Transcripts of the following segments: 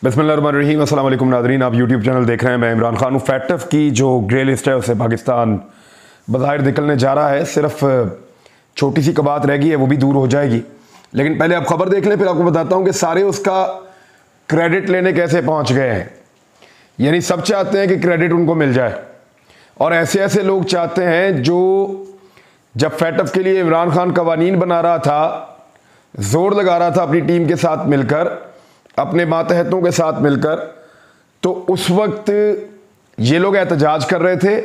बिस्मिल्लाहिर्रहमानिर्रहीम। अस्सलाम वालेकुम नाज़रीन, आप यूट्यूब चैनल देख रहे हैं। मैं इमरान खान हूँ। फैटफ की जो ग्रे लिस्ट है उसे पाकिस्तान बज़ाहिर निकलने जा रहा है। सिर्फ छोटी सी कबात रह गई है, वो भी दूर हो जाएगी। लेकिन पहले आप खबर देख लें, फिर आपको बताता हूँ कि सारे उसका क्रेडिट लेने कैसे पहुँच गए हैं। यानी सब चाहते हैं कि क्रेडिट उनको मिल जाए, और ऐसे ऐसे लोग चाहते हैं जो जब फैटफ के लिए इमरान खान कवानीन बना रहा था, जोर लगा रहा था अपनी टीम के साथ मिलकर, अपने मातहतों के साथ मिलकर, तो उस वक्त ये लोग एहतजाज कर रहे थे,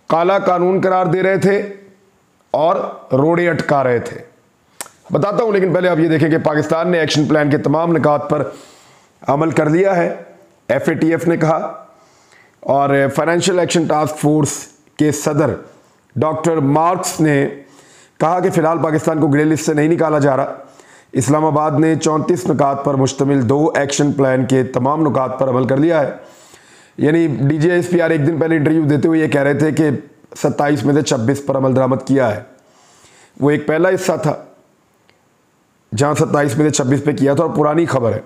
काला कानून करार दे रहे थे और रोड़े अटका रहे थे। बताता हूं, लेकिन पहले आप ये देखें कि पाकिस्तान ने एक्शन प्लान के तमाम निकात पर अमल कर लिया है, FATF ने कहा। और फाइनेंशियल एक्शन टास्क फोर्स के सदर डॉक्टर मार्क्स ने कहा कि फ़िलहाल पाकिस्तान को ग्रे लिस्ट से नहीं निकाला जा रहा। इस्लामाबाद ने 34 नुकात पर मुश्तमिल 2 एक्शन प्लान के तमाम नुकात पर अमल कर लिया है। यानी DGSPR एक दिन पहले इंटरव्यू देते हुए ये कह रहे थे कि 27 में से 26 पर अमल दरामद किया है। वो एक पहला हिस्सा था जहां 27 में से 26 पे किया था, और पुरानी खबर है।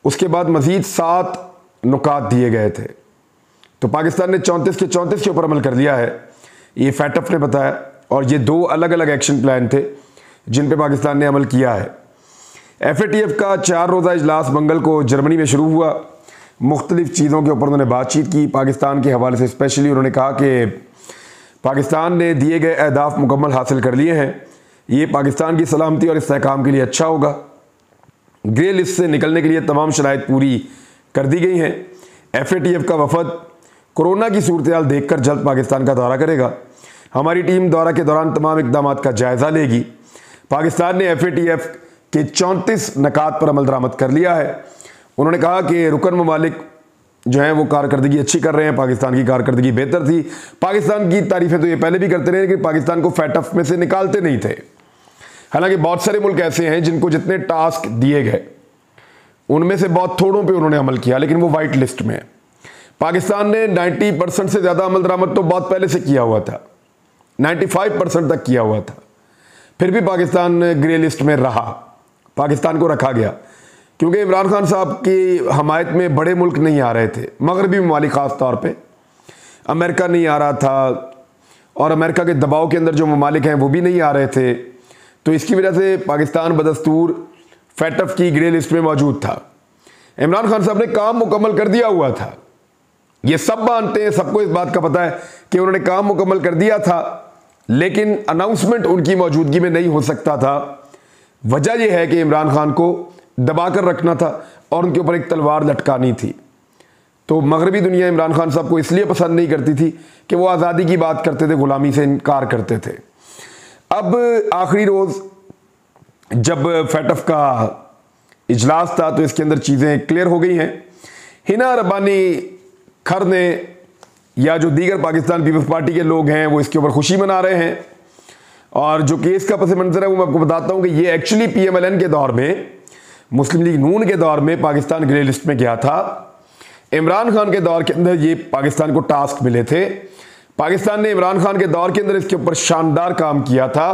उसके बाद मजीद 7 नुकात दिए गए थे, तो पाकिस्तान ने 34 के 34 के ऊपर अमल कर लिया है, ये फैटफ ने बताया। और ये 2 अलग अलग एक्शन प्लान थे जिन पे पाकिस्तान ने अमल किया है। FATF का 4 रोज़ा इजलास मंगल को जर्मनी में शुरू हुआ। मुख्तलिफ चीज़ों के ऊपर उन्होंने बातचीत की। पाकिस्तान के हवाले से स्पेशली उन्होंने कहा कि पाकिस्तान ने दिए गए अहदाफ मुकम्मल हासिल कर लिए हैं, ये पाकिस्तान की सलामती और इस्तेहकाम के लिए अच्छा होगा। ग्रे लिस्ट से निकलने के लिए तमाम शराइत पूरी कर दी गई हैं। FATF का वफद कोरोना की सूरत हाल देख कर जल्द पाकिस्तान का दौरा करेगा। हमारी टीम दौरा के दौरान तमाम इक़दाम का जायज़ा लेगी। पाकिस्तान ने FATF के 34 नकात पर अमल दरामद कर लिया है। उन्होंने कहा कि रुकन ममालिक जो हैं वो कारकर्दगी अच्छी कर रहे हैं, पाकिस्तान की कारकर्दगी बेहतर थी। पाकिस्तान की तारीफ़ें तो ये पहले भी करते रहे, लेकिन पाकिस्तान को फैटफ में से निकालते नहीं थे। हालांकि बहुत सारे मुल्क ऐसे हैं जिनको जितने टास्क दिए गए उनमें से बहुत थोड़ों पर उन्होंने अमल किया, लेकिन वो वाइट लिस्ट में है। पाकिस्तान ने 90% से ज़्यादा अमल दरामद तो बहुत पहले से किया हुआ था, 95% तक किया हुआ था। फिर भी पाकिस्तान ग्रे लिस्ट में रहा, पाकिस्तान को रखा गया क्योंकि इमरान खान साहब की हमायत में बड़े मुल्क नहीं आ रहे थे। मगरबी ममालिक ख़ास तौर पे अमेरिका नहीं आ रहा था, और अमेरिका के दबाव के अंदर जो ममालिक हैं वो भी नहीं आ रहे थे। तो इसकी वजह से पाकिस्तान बदस्तूर फैटफ की ग्रे लिस्ट में मौजूद था। इमरान खान साहब ने काम मुकम्मल कर दिया हुआ था, ये सब मानते हैं, सबको इस बात का पता है कि उन्होंने काम मुकम्मल कर दिया था, लेकिन अनाउंसमेंट उनकी मौजूदगी में नहीं हो सकता था। वजह यह है कि इमरान खान को दबाकर रखना था और उनके ऊपर एक तलवार लटकानी थी। तो मगरबी दुनिया इमरान खान साहब को इसलिए पसंद नहीं करती थी कि वो आज़ादी की बात करते थे, गुलामी से इनकार करते थे। अब आखिरी रोज़ जब फैटफ का इजलास था तो इसके अंदर चीज़ें क्लियर हो गई हैं। हिना रब्बानी खर ने या जो दीगर पाकिस्तान पीपल्स पार्टी के लोग हैं वो इसके ऊपर खुशी मना रहे हैं। और जो केस का पस मंज़र है वो मैं आपको बताता हूँ कि ये एक्चुअली PMLN के दौर में, मुस्लिम लीग नून के दौर में पाकिस्तान ग्रे लिस्ट में गया था। इमरान खान के दौर के अंदर ये पाकिस्तान को टास्क मिले थे। पाकिस्तान ने इमरान खान के दौर के अंदर इसके ऊपर शानदार काम किया था।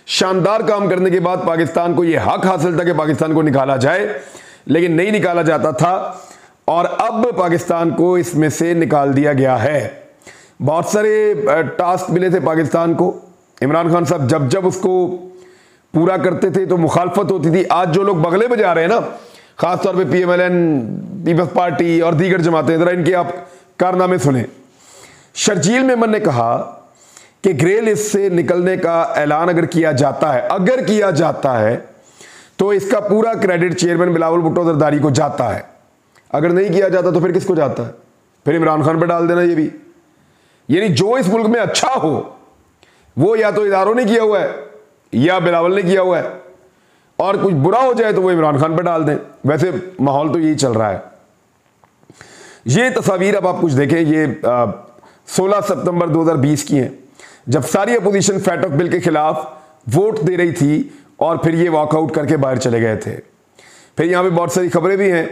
शानदार काम करने के बाद पाकिस्तान को यह हक हासिल था कि पाकिस्तान को निकाला जाए, लेकिन नहीं निकाला जाता था, और अब पाकिस्तान को इसमें से निकाल दिया गया है। बहुत सारे टास्क मिले थे पाकिस्तान को। इमरान खान साहब जब जब उसको पूरा करते थे तो मुखालफत होती थी। आज जो लोग बगले बजा रहे हैं ना, खासतौर पे PMLN, पीपल्स पार्टी और दीगर जमातें, जरा इनके आप कारनामे सुने। शर्जील मेमन ने कहा कि ग्रे लिस्ट से निकलने का ऐलान अगर किया जाता है तो इसका पूरा क्रेडिट चेयरमैन बिलावल भुट्टो जरदारी को जाता है। अगर नहीं किया जाता तो फिर किसको जाता है? फिर इमरान खान पर डाल देना। ये भी यानी जो इस मुल्क में अच्छा हो वो या तो इदारों ने किया हुआ है या बिलावल ने किया हुआ है, और कुछ बुरा हो जाए तो वो इमरान खान पर डाल दें। वैसे माहौल तो यही चल रहा है। ये तस्वीर अब आप कुछ देखें, ये 16 सितंबर 2020 की हैं, जब सारी अपोजिशन फैटफ बिल के खिलाफ वोट दे रही थी और फिर ये वॉकआउट करके बाहर चले गए थे। फिर यहाँ पे बहुत सारी खबरें भी हैं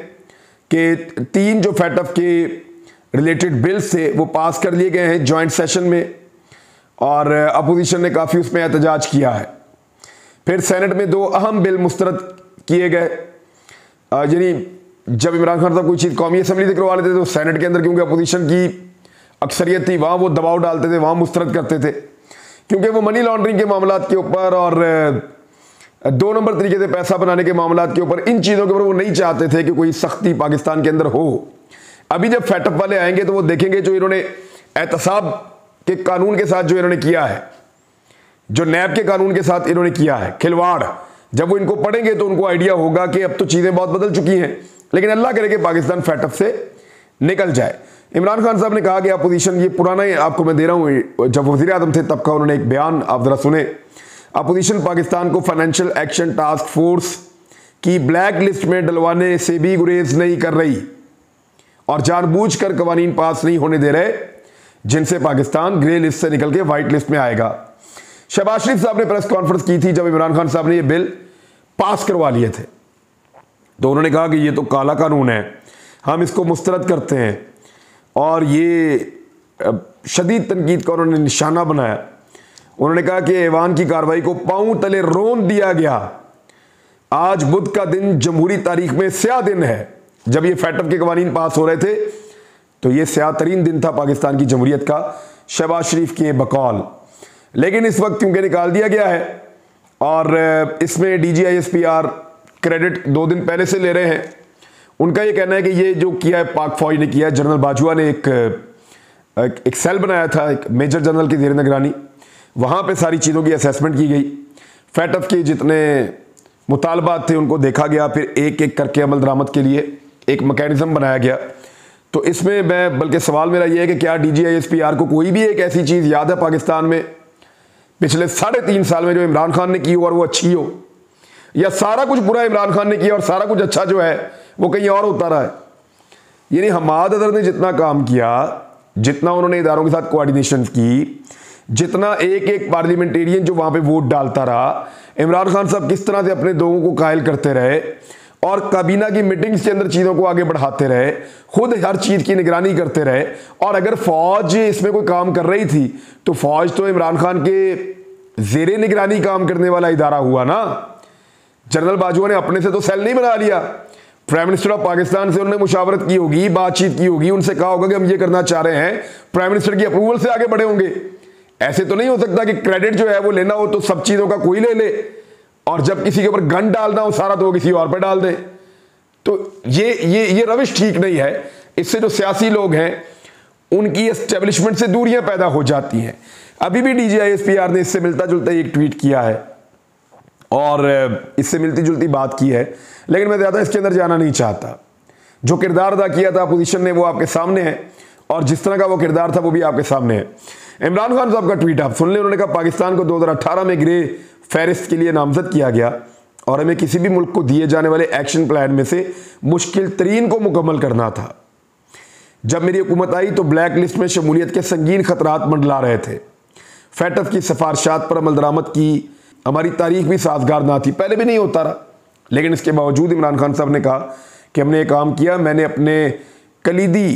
कि 3 जो फैटफ के रिलेटेड बिल्स थे वो पास कर लिए गए हैं जॉइंट सेशन में, और अपोजिशन ने काफ़ी उसमें एहतजाज किया है। फिर सेनेट में 2 अहम बिल मुस्तरद किए गए, यानी जब इमरान खान साहब कोई चीज़ कौमी असम्बली से करवा लेते थे तो सेनेट के अंदर क्योंकि अपोजिशन की अक्सरियत थी वहाँ वो दबाव डालते थे, वहाँ मुस्तरद करते थे, क्योंकि वो मनी लॉन्ड्रिंग के मामलात के ऊपर और 2 नंबर तरीके से पैसा बनाने के मामलात के ऊपर, इन चीज़ों के ऊपर वो नहीं चाहते थे कि कोई सख्ती पाकिस्तान के अंदर हो। अभी जब फैटअप वाले आएंगे तो वो देखेंगे जो इन्होंने एहतसाब के कानून के साथ जो इन्होंने किया है, जो नैब के कानून के साथ इन्होंने किया है खिलवाड़, जब वो इनको पढ़ेंगे तो उनको आइडिया होगा कि अब तो चीज़ें बहुत बदल चुकी हैं। लेकिन अल्लाह करे कि पाकिस्तान फैटअप से निकल जाए। इमरान खान साहब ने कहा कि अपोजिशन, ये पुराना ही आपको मैं दे रहा हूँ, जब वज़ीर आज़म थे तब का उन्होंने एक बयान, आप ज़रा सुने। अपोजिशन पाकिस्तान को फाइनेंशियल एक्शन टास्क फोर्स की ब्लैक लिस्ट में डलवाने से भी गुरेज नहीं कर रही और जानबूझकर कवानीन पास नहीं होने दे रहे जिनसे पाकिस्तान ग्रे लिस्ट से निकल के व्हाइट लिस्ट में आएगा। शहबाज शरीफ साहब ने प्रेस कॉन्फ्रेंस की थी जब इमरान खान साहब ने ये बिल पास करवा लिए थे, तो उन्होंने कहा कि ये तो काला कानून है, हम इसको मुस्तरद करते हैं, और ये शदीद तनकीद का उन्होंने निशाना बनाया। उन्होंने कहा कि ऐवान की कार्रवाई को पांव तले रोन दिया गया। आज बुध का दिन जमहूरी तारीख में स्याह दिन है। जब ये फैटअप के कवानीन पास हो रहे थे तो ये स्याह तरीन दिन था पाकिस्तान की जमहूरियत का, शहबाज शरीफ के बकौल। लेकिन इस वक्त क्योंकि निकाल दिया गया है और इसमें DGISPR क्रेडिट 2 दिन पहले से ले रहे हैं। उनका ये कहना है कि ये जो किया है पाक फौज ने किया है, जनरल बाजवा ने एक सेल बनाया था, एक मेजर जनरल की ज़ेर निगरानी, वहाँ पे सारी चीज़ों की असेसमेंट की गई। फैटअप के जितने मुतालबात थे उनको देखा गया, फिर एक एक करके अमल दरामद के लिए एक मैकेनिज्म बनाया गया। तो इसमें मैं, बल्कि सवाल मेरा ये है कि क्या DGISPR को कोई भी एक ऐसी चीज़ याद है पाकिस्तान में पिछले 3.5 साल में जो इमरान खान ने की हो और वो अच्छी हो, या सारा कुछ बुरा इमरान खान ने किया और सारा कुछ अच्छा जो है वो कहीं और होता रहा है? यानी हमाद अदर ने जितना काम किया, जितना उन्होंने इदारों के साथ कोऑर्डिनेशन की, जितना एक एक पार्लियामेंटेरियन जो वहां पे वोट डालता रहा, इमरान खान साहब किस तरह से अपने लोगों को कायल करते रहे और काबीना की मीटिंग्स के अंदर चीज़ों को आगे बढ़ाते रहे, खुद हर चीज़ की निगरानी करते रहे। और अगर फौज इसमें कोई काम कर रही थी तो फौज तो इमरान खान के ज़ेरे निगरानी काम करने वाला इदारा हुआ ना। जनरल बाजवा ने अपने से तो सेल नहीं बना लिया, प्राइम मिनिस्टर ऑफ पाकिस्तान से उन्होंने मुशावरत की होगी, बातचीत की होगी, उनसे कहा होगा कि हम ये करना चाह रहे हैं, प्राइम मिनिस्टर की अप्रूवल से आगे बढ़े होंगे। ऐसे तो नहीं हो सकता कि क्रेडिट जो है वो लेना हो तो सब चीज़ों का कोई ले ले और जब किसी के ऊपर गन डालना हो सारा तो वो किसी और पर डाल दे। तो ये रविश ठीक नहीं है। इससे जो सियासी लोग हैं उनकी एस्टेब्लिशमेंट से दूरियां पैदा हो जाती हैं। अभी भी DGISPR ने इससे मिलता जुलता एक ट्वीट किया है और इससे मिलती जुलती बात की है, लेकिन मैं ज़्यादा इसके अंदर जाना नहीं चाहता। जो किरदार अदा किया था अपोजिशन ने वो आपके सामने है और जिस तरह का वो किरदार था वो भी आपके सामने है। इमरान खान साहब का ट्वीट आप सुन लें। उन्होंने कहा पाकिस्तान को 2018 में ग्रे फहरिस्त के लिए नामजद किया गया और हमें किसी भी मुल्क को दिए जाने वाले एक्शन प्लान में से मुश्किल तरीन को मुकम्मल करना था। जब मेरी हुकूमत आई तो ब्लैक लिस्ट में शमूलियत के संगीन खतरात मंडला रहे थे। फैटअप की सिफारशात पर अमल दरामद की हमारी तारीख भी साजगार ना थी, पहले भी नहीं होता रहा, लेकिन इसके बावजूद इमरान खान साहब ने कहा कि हमने ये काम किया। मैंने अपने कलीदी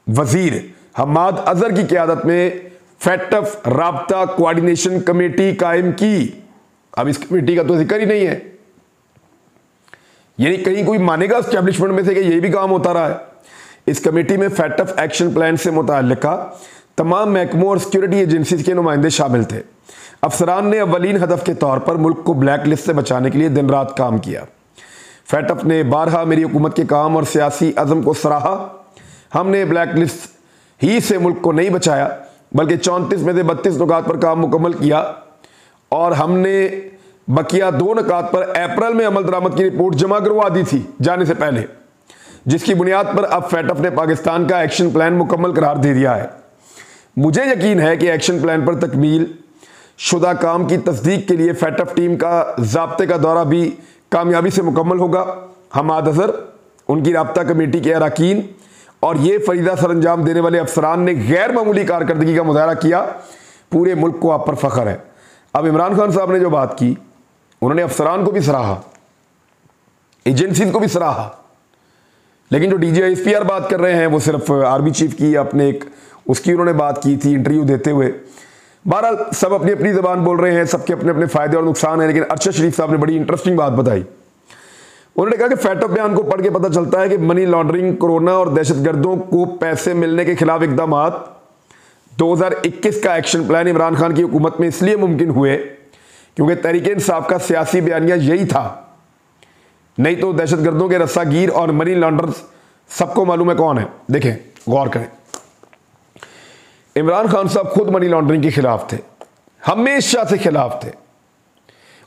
वजीर हमाद अजहर की क़यादत में फैटअप राब्ता कोऑर्डिनेशन कमेटी कायम की। अब इस कमेटी का तो जिक्र ही नहीं है, यानी कहीं कोई मानेगा एस्टेब्लिशमेंट में से कि ये भी काम होता रहा है। इस कमेटी में फैटअप एक्शन प्लान से मुताल्लिका तमाम महकमों और सिक्योरिटी एजेंसीज के नुमाइंदे शामिल थे। अफसरान ने अव्वलीन हदफ के तौर पर मुल्क को ब्लैक लिस्ट से बचाने के लिए दिन रात काम किया। फैटअप ने बारहा मेरी हुकूमत के काम और सियासी अज़म को सराहा। हमने ब्लैक लिस्ट ही से मुल्क को नहीं बचाया बल्कि 34 में से 32 नुकात पर काम मुकम्मल किया और हमने बकिया 2 नुकात पर अप्रैल में अमल दरामद की रिपोर्ट जमा करवा दी थी जाने से पहले, जिसकी बुनियाद पर अब फैटअप ने पाकिस्तान का एक्शन प्लान मुकम्मल करार दे दिया है। मुझे यकीन है कि एक्शन प्लान पर तकमील शुदा काम की तस्दीक के लिए फैटअप टीम का ज़ाब्ते का दौरा भी कामयाबी से मुकम्मल होगा। हमाद अजहर, उनकी राब्ता कमेटी के अरकान और ये फरीदा सर अंजाम देने वाले अफसरान ने गैर मामूली कारकर्दगी का मुजाहरा किया। पूरे मुल्क को आप पर फख्र है। अब इमरान खान साहब ने जो बात की, उन्होंने अफसरान को भी सराहा, एजेंसी को भी सराहा, लेकिन जो DGISPR बात कर रहे हैं वो सिर्फ आर्मी चीफ की अपने एक उसकी उन्होंने बात की थी इंटरव्यू देते हुए। बहरहाल सब अपनी अपनी ज़बान बोल रहे हैं, सबके अपने अपने फ़ायदे और नुकसान हैं, लेकिन अरशद शरीफ साहब ने बड़ी इंटरेस्टिंग बात बताई। उन्होंने कहा कि फैटअप बयान को पढ़ के पता चलता है कि मनी लॉन्ड्रिंग, कोरोना और दहशतगर्दों को पैसे मिलने के खिलाफ इकदाम 2021 का एक्शन प्लान इमरान खान की हुकूमत में इसलिए मुमकिन हुए क्योंकि तहरीक इंसाफ का सियासी बयानिया यही था। नहीं तो दहशतगर्दों के रस्सागीर और मनी लॉन्डर्स सबको मालूम है कौन है। देखें, गौर करें, इमरान खान साहब खुद मनी लॉन्ड्रिंग के खिलाफ थे, हमेशा से खिलाफ थे,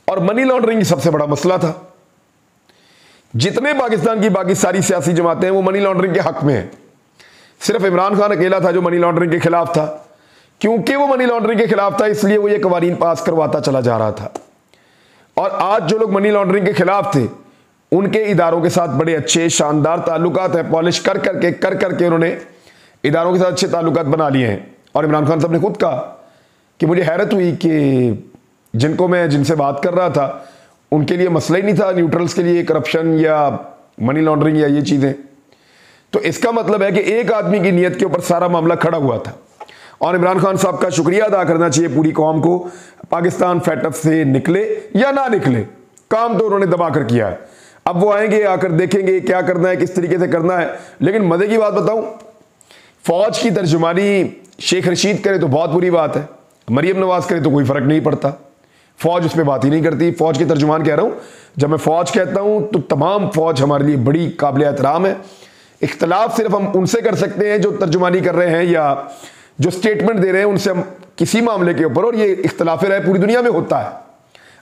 और मनी लॉन्ड्रिंग सबसे बड़ा मसला था। जितने पाकिस्तान की बाकी सारी सियासी जमातें हैं वो मनी लॉन्ड्रिंग के हक में हैं। सिर्फ इमरान खान अकेला था जो मनी लॉन्ड्रिंग के खिलाफ था। क्योंकि वो मनी लॉन्ड्रिंग के खिलाफ था इसलिए वो ये कवानीन पास करवाता चला जा रहा था। और आज जो लोग मनी लॉन्ड्रिंग के खिलाफ थे उनके इदारों के साथ बड़े अच्छे शानदार ताल्लुकात हैं, पॉलिश कर करके उन्होंने इदारों के साथ अच्छे ताल्लुकात बना लिए हैं। और इमरान खान साहब ने खुद कहा कि मुझे हैरत हुई कि जिनसे बात कर रहा था उनके लिए मसला ही नहीं था न्यूट्रल्स के लिए करप्शन या मनी लॉन्ड्रिंग या ये चीज़ें। तो इसका मतलब है कि एक आदमी की नीयत के ऊपर सारा मामला खड़ा हुआ था। और इमरान खान साहब का शुक्रिया अदा करना चाहिए पूरी कौम को। पाकिस्तान फैटअप से निकले या ना निकले, काम तो उन्होंने दबा कर किया है। अब वो आएंगे, आकर देखेंगे क्या करना है, किस तरीके से करना है। लेकिन मजे की बात बताऊं, फौज की तर्जुमानी शेख रशीद करे तो बहुत बुरी बात है, मरियम नवाज करे तो कोई फर्क नहीं पड़ता, फौज उस पर बात ही नहीं करती। फौज के तर्जुमान कह रहा हूं, जब मैं फौज कहता हूं तो तमाम फौज हमारे लिए बड़ी काबिल एहतराम है। इख्तलाफ सिर्फ हम उनसे कर सकते हैं जो तर्जुमानी कर रहे हैं या जो स्टेटमेंट दे रहे हैं उनसे, हम किसी मामले के ऊपर, और ये इख्तलाफ राय पूरी दुनिया में होता है,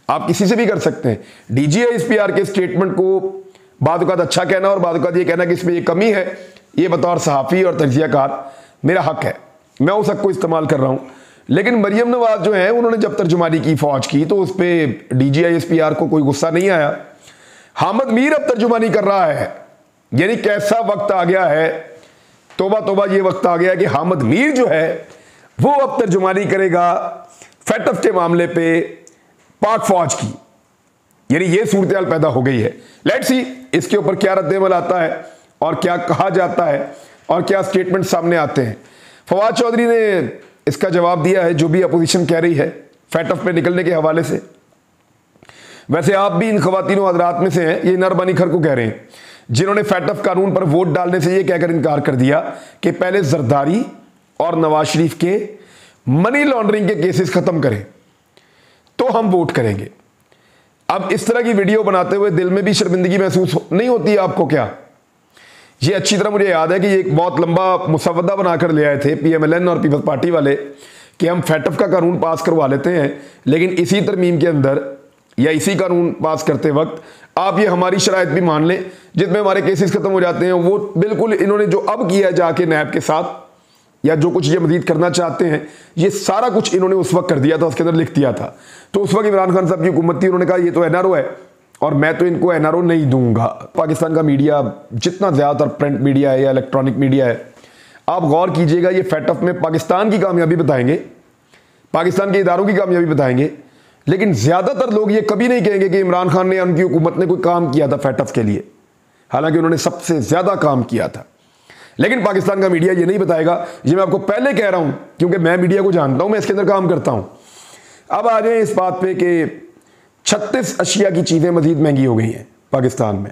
आप किसी से भी कर सकते हैं। DGISPR के स्टेटमेंट को बाद वक़्त अच्छा कहना और बाद वक़्त ये कहना कि इसमें ये कमी है, ये बतौर सहाफ़ी और तज्ज़ियाकार मेरा हक है, मैं उस हक को इस्तेमाल कर रहा हूँ। लेकिन मरियम नवाज जो है उन्होंने जब तर्जुमानी की फौज की तो उस पर DGISPR को कोई गुस्सा नहीं आया। हामिद मीर अब तर्जुमानी कर रहा है, यानी कैसा वक्त आ गया है, तोबा तोबा, ये वक्त आ गया कि हामिद मीर जो है वो अब तर्जुमानी करेगा फैटअप के मामले पे पाक फौज की, यानी ये सूरत हाल पैदा हो गई है। लेट्स सी इसके ऊपर क्या रद्द-ए-अमल आता है और क्या कहा जाता है और क्या स्टेटमेंट सामने आते हैं। फवाद चौधरी ने इसका जवाब दिया है जो भी अपोजिशन कह रही है फैटअप पे निकलने के हवाले से। वैसे आप भी इन खवातीनों हजरात में से हैं, ये नरबानी खर को कह रहे हैं जिन्होंने फैटअप कानून पर वोट डालने से ये कहकर इनकार कर दिया कि पहले जरदारी और नवाज शरीफ के मनी लॉन्ड्रिंग के केसेस खत्म करें तो हम वोट करेंगे। अब इस तरह की वीडियो बनाते हुए दिल में भी शर्मिंदगी महसूस नहीं होती है आपको क्या? ये अच्छी तरह मुझे याद है कि ये एक बहुत लंबा मुसवदा बनाकर ले आए थे PMLN और पीपल्स पार्टी वाले कि हम फैटअप का कानून पास करवा लेते हैं, लेकिन इसी तरमीम के अंदर या इसी कानून पास करते वक्त आप ये हमारी शराइत भी मान लें जिसमें हमारे केसेस खत्म हो जाते हैं। वो बिल्कुल इन्होंने जो अब किया है जाके नैब के साथ या जो कुछ ये मजीद करना चाहते हैं ये सारा कुछ इन्होंने उस वक्त कर दिया था, उसके अंदर लिख दिया था। तो उस वक्त इमरान खान साहब की हुकूमत थी, उन्होंने कहा ये तो NRO है और मैं तो इनको NRO नहीं दूंगा। पाकिस्तान का मीडिया जितना ज़्यादातर प्रिंट मीडिया है या इलेक्ट्रॉनिक मीडिया है, आप गौर कीजिएगा, ये फैटअप में पाकिस्तान की कामयाबी बताएंगे, पाकिस्तान के इदारों की कामयाबी बताएंगे, लेकिन ज़्यादातर लोग ये कभी नहीं कहेंगे कि इमरान खान ने या उनकी हुकूमत ने कोई काम किया था फैटअप के लिए, हालांकि उन्होंने सबसे ज़्यादा काम किया था। लेकिन पाकिस्तान का मीडिया ये नहीं बताएगा। ये मैं आपको पहले कह रहा हूँ क्योंकि मैं मीडिया को जानता हूँ, मैं इसके अंदर काम करता हूँ। अब आ जाए इस बात पे कि 36 अशिया की चीज़ें मजीद महंगी हो गई हैं पाकिस्तान में।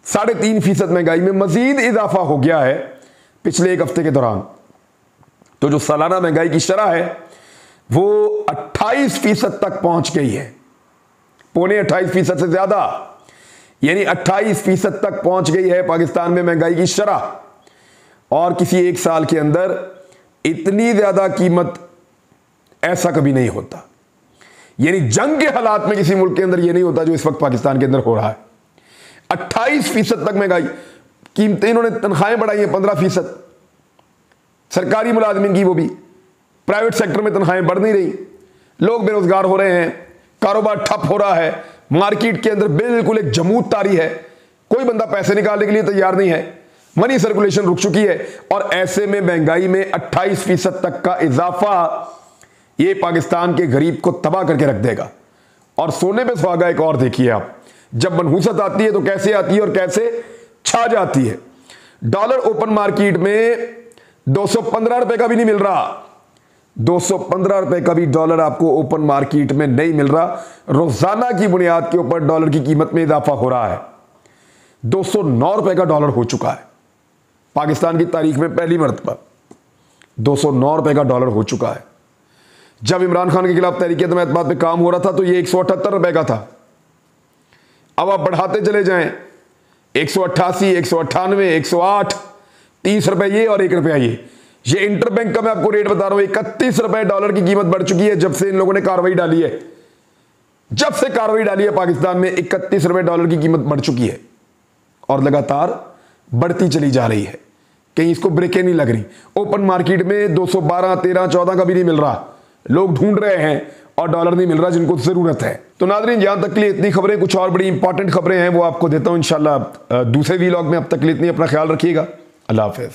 3.5% महंगाई में मजीद इजाफा हो गया है पिछले एक हफ्ते के दौरान। तो जो सालाना महंगाई की शरह है वो 28% तक पहुंच गई है, पौने 28% से ज़्यादा, यानी 28% तक पहुंच गई है पाकिस्तान में महंगाई की शरह। और किसी एक साल के अंदर इतनी ज़्यादा कीमत ऐसा कभी नहीं होता, यानी जंग के हालात में किसी मुल्क के अंदर यह नहीं होता जो इस वक्त पाकिस्तान के अंदर हो रहा है। 28% तक महंगाई, कीमतें, इन्होंने तनख्वाहें बढ़ाई हैं 15%, सरकारी मुलाजमिन की, वो भी प्राइवेट सेक्टर में तनख्वाहें बढ़ नहीं रही, लोग बेरोजगार हो रहे हैं, कारोबार ठप हो रहा है, मार्केट के अंदर बिल्कुल एक जमूत तारी है, कोई बंदा पैसे निकालने के लिए तैयार नहीं है, मनी सर्कुलेशन रुक चुकी है। और ऐसे में महंगाई में 28% तक का इजाफा ये पाकिस्तान के गरीब को तबाह करके रख देगा। और सोने पे सुहागा एक और देखिए आप, जब मनहूसत आती है तो कैसे आती है और कैसे छा जाती है। डॉलर ओपन मार्केट में 215 रुपए का भी नहीं मिल रहा, 215 रुपए का भी डॉलर आपको ओपन मार्केट में नहीं मिल रहा। रोजाना की बुनियाद के ऊपर डॉलर की कीमत में इजाफा हो रहा है। 209 रुपए का डॉलर हो चुका है। पाकिस्तान की तारीख में पहली मरतबा 209 रुपए का डॉलर हो चुका है। जब इमरान खान के खिलाफ तहरीक-ए-एतमाद पे काम हो रहा था तो ये 178 रुपए का था। अब आप बढ़ाते चले जाएं, 188, 198, 108, 30 रुपए ये और 1 रुपया ये इंटरबैंक का मैं आपको रेट बता रहा हूं। 31 रुपए डॉलर की कीमत बढ़ चुकी है जब से इन लोगों ने कार्रवाई डाली है। जब से कार्रवाई डाली है पाकिस्तान में 31 रुपए डॉलर की कीमत बढ़ चुकी है और लगातार बढ़ती चली जा रही है। कहीं इसको ब्रेकें नहीं लग रही। ओपन मार्केट में 212, 13, 14 का भी नहीं मिल रहा। लोग ढूंढ रहे हैं और डॉलर नहीं मिल रहा जिनको जरूरत है। तो नाज़रीन, यहां तक के लिए इतनी खबरें, कुछ और बड़ी इंपॉर्टेंट खबरें हैं वो आपको देता हूं इंशाल्लाह दूसरे वीलॉग में। अब तक के लिए इतनी, अपना ख्याल रखिएगा। अल्लाह हाफिज़।